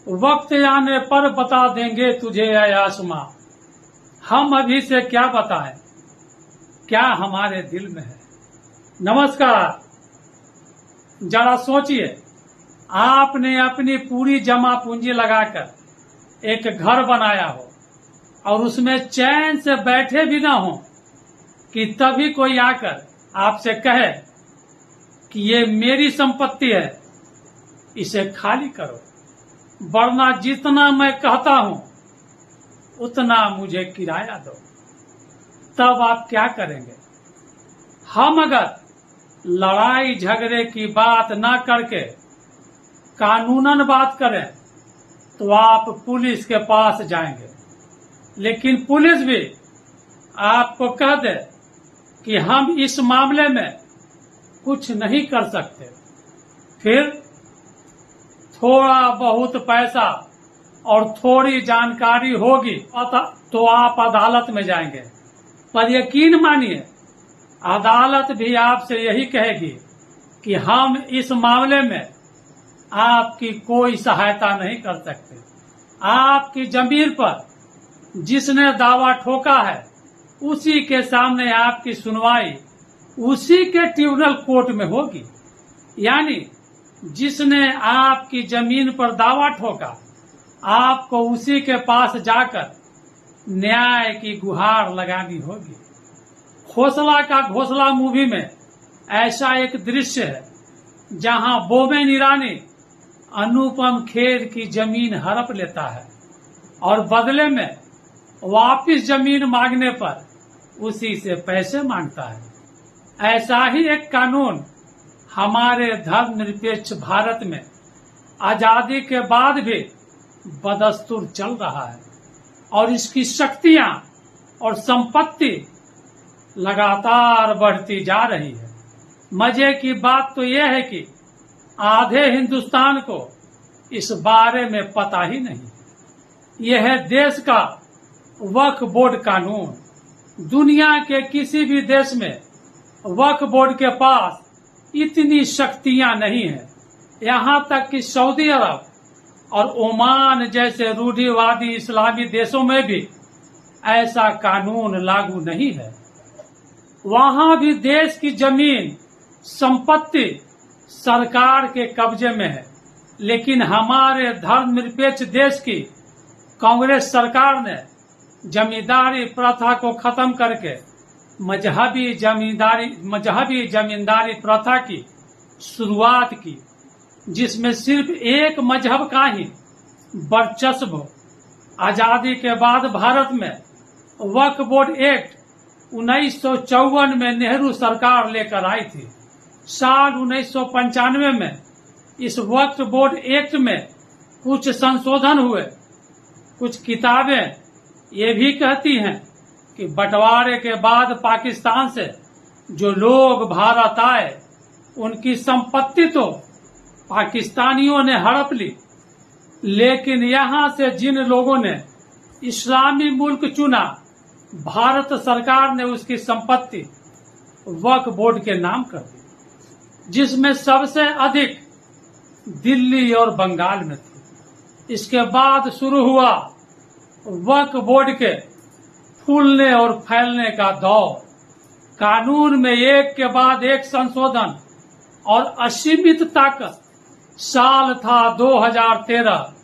वक्त आने पर बता देंगे तुझे ऐ आसमां। हम अभी से क्या बताएं, क्या हमारे दिल में है। नमस्कार। जरा सोचिए, आपने अपनी पूरी जमा पूंजी लगाकर एक घर बनाया हो और उसमें चैन से बैठे भी ना हो कि तभी कोई आकर आपसे कहे कि ये मेरी संपत्ति है, इसे खाली करो, वरना जितना मैं कहता हूं उतना मुझे किराया दो। तब आप क्या करेंगे? हम अगर लड़ाई झगड़े की बात ना करके कानूनन बात करें तो आप पुलिस के पास जाएंगे, लेकिन पुलिस भी आपको कह दे कि हम इस मामले में कुछ नहीं कर सकते, फिर थोड़ा बहुत पैसा और थोड़ी जानकारी होगी तो आप अदालत में जाएंगे। पर यकीन मानिए, अदालत भी आपसे यही कहेगी कि हम इस मामले में आपकी कोई सहायता नहीं कर सकते। आपकी जमीन पर जिसने दावा ठोका है उसी के सामने आपकी सुनवाई उसी के ट्रिब्यूनल कोर्ट में होगी। यानी जिसने आपकी जमीन पर दावा ठोका, आपको उसी के पास जाकर न्याय की गुहार लगानी होगी। खोसला का घोसला मूवी में ऐसा एक दृश्य है जहां बोमेन ईरानी अनुपम खेर की जमीन हड़प लेता है और बदले में वापिस जमीन मांगने पर उसी से पैसे मांगता है। ऐसा ही एक कानून हमारे धर्मनिरपेक्ष भारत में आजादी के बाद भी बदस्तूर चल रहा है और इसकी शक्तियां और संपत्ति लगातार बढ़ती जा रही है। मजे की बात तो यह है कि आधे हिंदुस्तान को इस बारे में पता ही नहीं। यह है देश का वक्फ बोर्ड कानून। दुनिया के किसी भी देश में वक्फ बोर्ड के पास इतनी शक्तियां नहीं है। यहाँ तक कि सऊदी अरब और ओमान जैसे रूढ़िवादी इस्लामी देशों में भी ऐसा कानून लागू नहीं है। वहां भी देश की जमीन संपत्ति सरकार के कब्जे में है, लेकिन हमारे धर्मनिरपेक्ष देश की कांग्रेस सरकार ने जमींदारी प्रथा को खत्म करके मजहबी जमींदारी प्रथा की शुरुआत की, जिसमें सिर्फ एक मजहब का ही वर्चस्व हो। आजादी के बाद भारत में वक्फ बोर्ड एक्ट 1954 में नेहरू सरकार लेकर आई थी। साल 1995 में इस वक्फ बोर्ड एक्ट में कुछ संशोधन हुए। कुछ किताबें ये भी कहती हैं कि बंटवारे के बाद पाकिस्तान से जो लोग भारत आए उनकी संपत्ति तो पाकिस्तानियों ने हड़प ली, लेकिन यहाँ से जिन लोगों ने इस्लामी मुल्क चुना, भारत सरकार ने उसकी संपत्ति वक्फ बोर्ड के नाम कर दी, जिसमें सबसे अधिक दिल्ली और बंगाल में थी। इसके बाद शुरू हुआ वक्फ बोर्ड के फूलने और फैलने का दौर। कानून में एक के बाद एक संशोधन और असीमित ताकत। साल था 2013।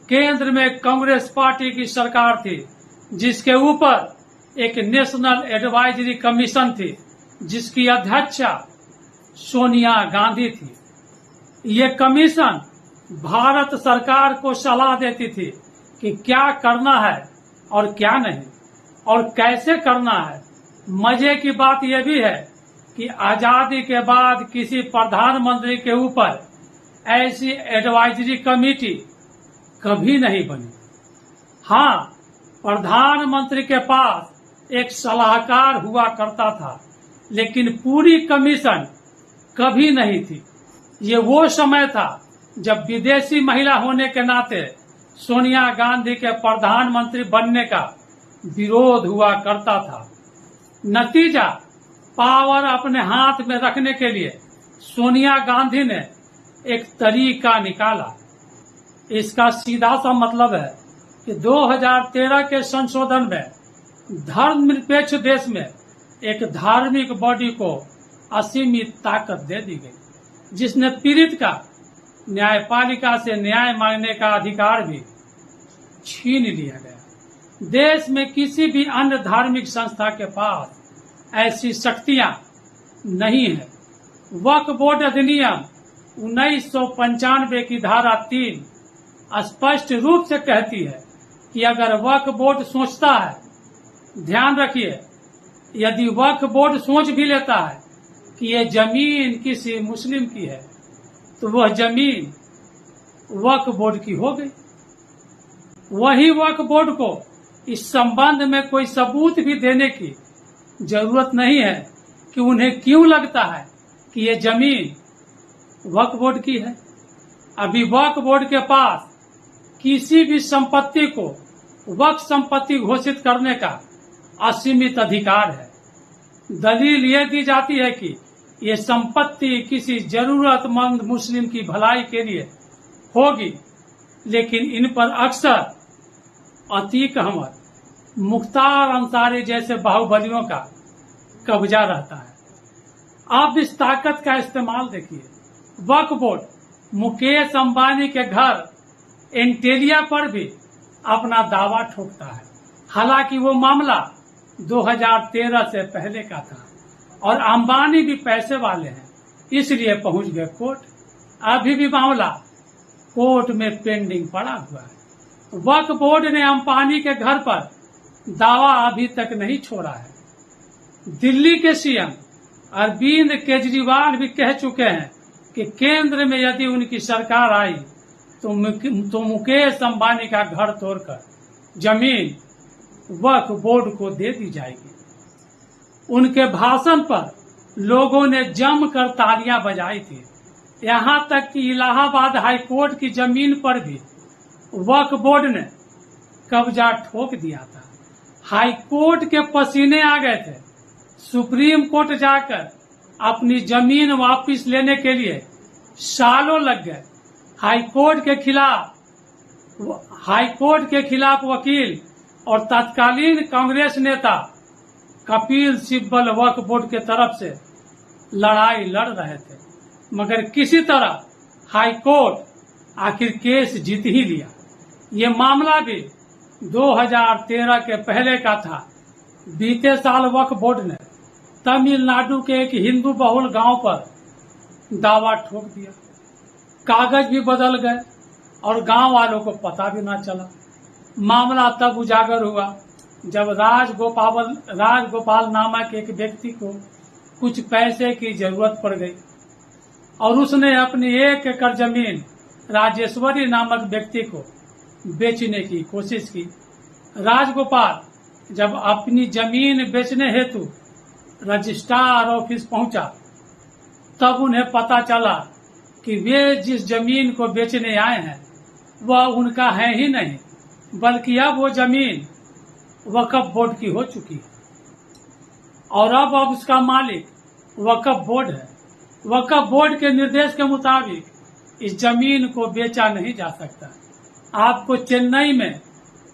केंद्र में कांग्रेस पार्टी की सरकार थी, जिसके ऊपर एक नेशनल एडवाइजरी कमीशन थी, जिसकी अध्यक्षा सोनिया गांधी थी। ये कमीशन भारत सरकार को सलाह देती थी कि क्या करना है और क्या नहीं और कैसे करना है। मजे की बात यह भी है कि आजादी के बाद किसी प्रधानमंत्री के ऊपर ऐसी एडवाइजरी कमेटी कभी नहीं बनी। हाँ, प्रधानमंत्री के पास एक सलाहकार हुआ करता था, लेकिन पूरी कमीशन कभी नहीं थी। ये वो समय था जब विदेशी महिला होने के नाते सोनिया गांधी के प्रधानमंत्री बनने का विरोध हुआ करता था। नतीजा, पावर अपने हाथ में रखने के लिए सोनिया गांधी ने एक तरीका निकाला। इसका सीधा सा मतलब है कि 2013 के संशोधन में धर्मनिरपेक्ष देश में एक धार्मिक बॉडी को असीमित ताकत दे दी गई, जिसने पीड़ित का न्यायपालिका से न्याय मांगने का अधिकार भी छीन लिया गया। देश में किसी भी अन्य धार्मिक संस्था के पास ऐसी शक्तियां नहीं है। वक्फ बोर्ड अधिनियम 1995 की धारा 3 स्पष्ट रूप से कहती है कि अगर वक्फ बोर्ड सोचता है, ध्यान रखिए, यदि वक्फ बोर्ड सोच भी लेता है कि ये जमीन किसी मुस्लिम की है, तो वह जमीन वक्फ बोर्ड की हो गई। वही वक्फ बोर्ड को इस संबंध में कोई सबूत भी देने की जरूरत नहीं है कि उन्हें क्यों लगता है कि ये जमीन वक्फ बोर्ड की है। अभी वक्फ बोर्ड के पास किसी भी संपत्ति को वक्फ संपत्ति घोषित करने का असीमित अधिकार है। दलील ये दी जाती है कि ये संपत्ति किसी जरूरतमंद मुस्लिम की भलाई के लिए होगी, लेकिन इन पर अक्सर अतीक अहमद, मुख्तार अंसारी जैसे बाहुबलियों का कब्जा रहता है। आप इस ताकत का इस्तेमाल देखिए। वक्फ बोर्ड मुकेश अंबानी के घर एंटेलिया पर भी अपना दावा ठोकता है, हालांकि वो मामला 2013 से पहले का था और अंबानी भी पैसे वाले हैं, इसलिए पहुंच गए कोर्ट। अभी भी मामला कोर्ट में पेंडिंग पड़ा हुआ है। वक्फ बोर्ड ने अंबानी के घर पर दावा अभी तक नहीं छोड़ा है। दिल्ली के सीएम अरविंद केजरीवाल भी कह चुके हैं कि केंद्र में यदि उनकी सरकार आई तो मुकेश अंबानी का घर तोड़कर जमीन वक्फ बोर्ड को दे दी जाएगी। उनके भाषण पर लोगों ने जमकर तालियां बजाई थी। यहां तक कि इलाहाबाद हाई कोर्ट की जमीन पर भी वक्फ बोर्ड ने कब्जा ठोक दिया था। हाई कोर्ट के पसीने आ गए थे। सुप्रीम कोर्ट जाकर अपनी जमीन वापस लेने के लिए सालों लग गए। हाई कोर्ट के खिलाफ वकील और तत्कालीन कांग्रेस नेता कपिल सिब्बल वक्फ बोर्ड के तरफ से लड़ाई लड़ रहे थे, मगर किसी तरह हाई कोर्ट आखिर केस जीत ही लिया। ये मामला भी 2013 के पहले का था। बीते साल वक्फ बोर्ड ने तमिलनाडु के एक हिंदू बहुल गांव पर दावा ठोक दिया। कागज भी बदल गए और गांव वालों को पता भी ना चला। मामला तब उजागर हुआ जब राजगोपाल नामक एक व्यक्ति को कुछ पैसे की जरूरत पड़ गई और उसने अपनी 1 एकड़ जमीन राजेश्वरी नामक व्यक्ति को बेचने की कोशिश की। राजगोपाल जब अपनी जमीन बेचने हेतु रजिस्ट्रार ऑफिस पहुंचा, तब उन्हें पता चला कि वे जिस जमीन को बेचने आए हैं वह उनका है ही नहीं, बल्कि अब वो जमीन वक्फ बोर्ड की हो चुकी है और अब उसका मालिक वक्फ बोर्ड है। वक्फ बोर्ड के निर्देश के मुताबिक इस जमीन को बेचा नहीं जा सकता। आपको चेन्नई में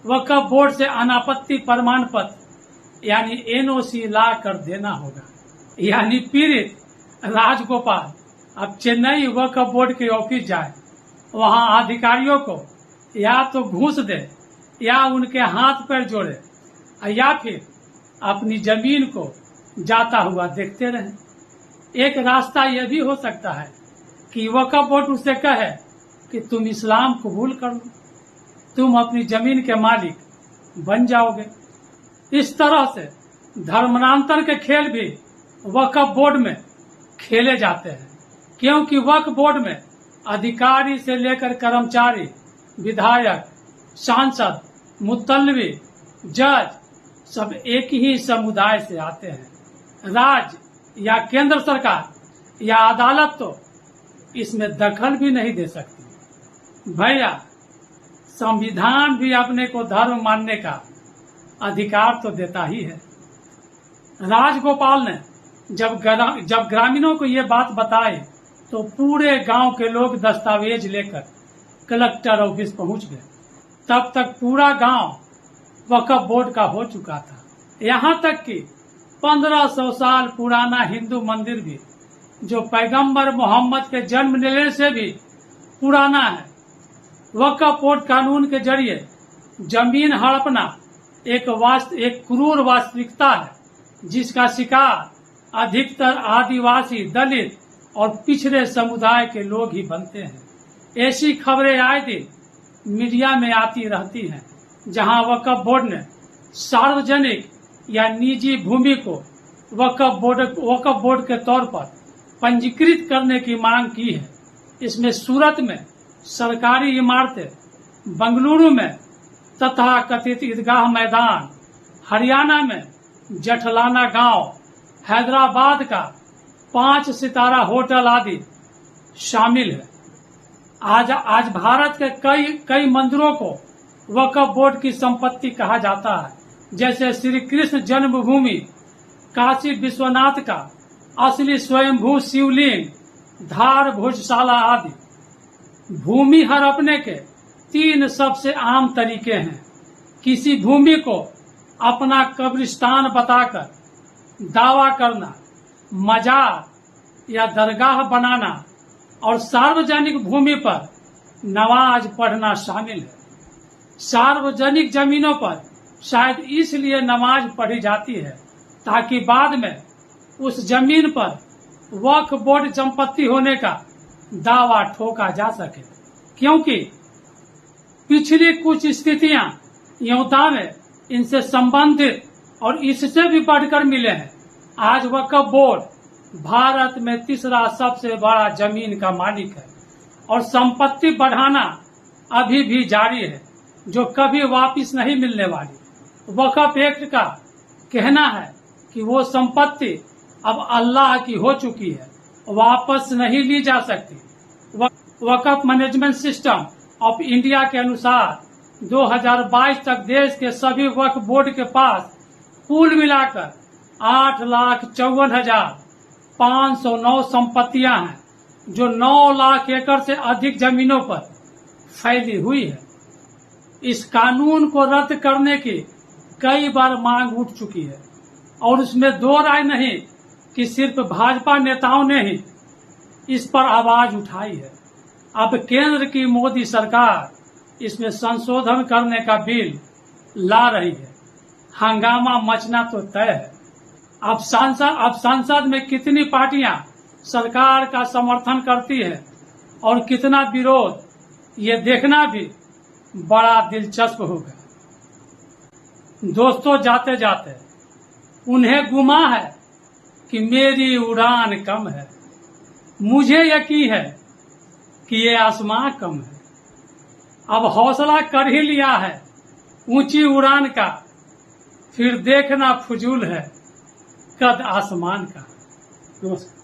वक्फ बोर्ड से अनापत्ति प्रमाण पत्र यानी एनओसी ला कर देना होगा। यानी पीड़ित राजगोपाल अब चेन्नई वक्फ बोर्ड के ऑफिस जाए, वहां अधिकारियों को या तो घूस दे या उनके हाथ पैर जोड़े या फिर अपनी जमीन को जाता हुआ देखते रहे। एक रास्ता यह भी हो सकता है कि वक्फ बोर्ड उससे कहे कि तुम इस्लाम कबूल कर लो, तुम अपनी जमीन के मालिक बन जाओगे। इस तरह से धर्मांतर के खेल भी वक्फ बोर्ड में खेले जाते हैं, क्योंकि वक्फ बोर्ड में अधिकारी से लेकर कर्मचारी, विधायक, सांसद, मुतल्लबी, जज सब एक ही समुदाय से आते हैं। राज्य या केंद्र सरकार या अदालत तो इसमें दखल भी नहीं दे सकती। भैया, संविधान भी अपने को धर्म मानने का अधिकार तो देता ही है। राजगोपाल ने जब ग्रामीणों को ये बात बताई तो पूरे गांव के लोग दस्तावेज लेकर कलेक्टर ऑफिस पहुंच गए। तब तक पूरा गांव वक्फ बोर्ड का हो चुका था। यहाँ तक कि 1500 साल पुराना हिंदू मंदिर भी, जो पैगंबर मोहम्मद के जन्म लेने से भी पुराना है, वक्फ बोर्ड कानून के जरिए जमीन हड़पना एक क्रूर वास्तविकता है, जिसका शिकार अधिकतर आदिवासी, दलित और पिछड़े समुदाय के लोग ही बनते हैं। ऐसी खबरें आए दिन मीडिया में आती रहती हैं, जहां वक्फ बोर्ड ने सार्वजनिक या निजी भूमि को वक्फ बोर्ड के तौर पर पंजीकृत करने की मांग की है। इसमें सूरत में सरकारी इमारतें, बंगलुरु में तथा कथित ईदगाह मैदान, हरियाणा में जठलाना गांव, हैदराबाद का 5 सितारा होटल आदि शामिल है। आज भारत के कई मंदिरों को वक्फ बोर्ड की संपत्ति कहा जाता है, जैसे श्री कृष्ण जन्मभूमि, काशी विश्वनाथ का असली स्वयंभू शिवलिंग, धार भोजशाला आदि। भूमि हड़पने के 3 सबसे आम तरीके हैं। किसी भूमि को अपना कब्रिस्तान बताकर दावा करना, मजार या दरगाह बनाना और सार्वजनिक भूमि पर नमाज पढ़ना शामिल है। सार्वजनिक जमीनों पर शायद इसलिए नमाज पढ़ी जाती है ताकि बाद में उस जमीन पर वक्फ बोर्ड संपत्ति होने का दावा ठोका जा सके, क्योंकि पिछली कुछ स्थितियां योद्धा में इनसे संबंधित और इससे भी बढ़कर मिले हैं। आज वक्फ बोर्ड भारत में तीसरा सबसे बड़ा जमीन का मालिक है और संपत्ति बढ़ाना अभी भी जारी है, जो कभी वापस नहीं मिलने वाली। वक्फ एक्ट का कहना है कि वो संपत्ति अब अल्लाह की हो चुकी है, वापस नहीं ली जा सकती। वक्फ मैनेजमेंट सिस्टम ऑफ इंडिया के अनुसार 2022 तक देश के सभी वक्फ बोर्ड के पास कुल मिलाकर 8,54,509 संपत्तियां हैं, जो 9 लाख एकड़ से अधिक जमीनों पर फैली हुई है। इस कानून को रद्द करने की कई बार मांग उठ चुकी है और उसमें 2 राय नहीं कि सिर्फ भाजपा नेताओं ने ही इस पर आवाज उठाई है। अब केंद्र की मोदी सरकार इसमें संशोधन करने का बिल ला रही है। हंगामा मचना तो तय है। अब संसद में कितनी पार्टियां सरकार का समर्थन करती है और कितना विरोध, ये देखना भी बड़ा दिलचस्प होगा। दोस्तों, जाते जाते उन्हें गुमा है कि मेरी उड़ान कम है। मुझे यकीन है कि ये आसमां कम है। अब हौसला कर ही लिया है ऊंची उड़ान का, फिर देखना फजूल है कद आसमान का। नमस्कार।